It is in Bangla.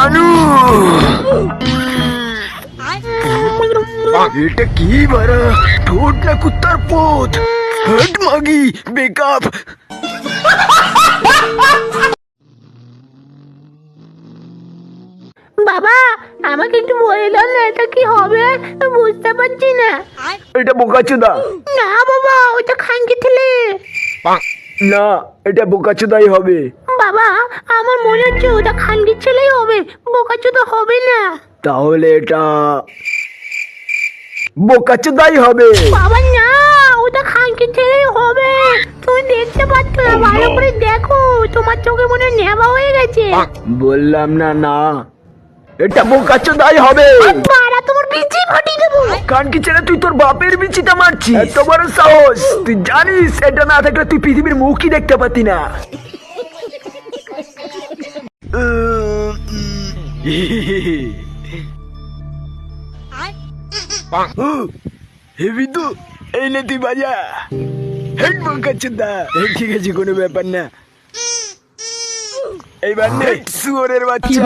নানু এটা কি বারা ঠোঁট না কুত্তার পোত হট মাগি বেকআপ বাবা আমাকে একটু বলে দাও না এটা কি হবে বুঝতে পারছি না। এটা বোকাচোদা। না বাবা ওটা খানকি ছেলে। না এটা বোকাচোদাই হবে। বাবা আমার মনে হচ্ছে ওটা খানকি ছেলেই হবে, বোকাচোদা হবে না। তাহলে এটা বোকাচোদাই হবে। বাবা না ওটা খানকি ছেলেই হবে, তুমি দেখতে পাচ্ছ না, ভালো করে দেখো, তোমার চোখে মনে হয় নেবা হয়ে গেছে। বললাম না না এটা বোকাচোদাই হবে। বাড়া তোমার বিচি ফাটিয়ে দেবো। কান কি ছেলে তুই তোর বাপের বিচিটা মারছিস? এত বড় সাহস! তুই জানিস এটা না থাকলে তুই পৃথিবীর মুখই দেখতে পাতি না। হেবি তো এই নে তুই বাজা। হেড বোকাচোদা। ঠিক আছে কোনো ব্যাপার না। এইবার নে শুয়োরের বাচ্চা।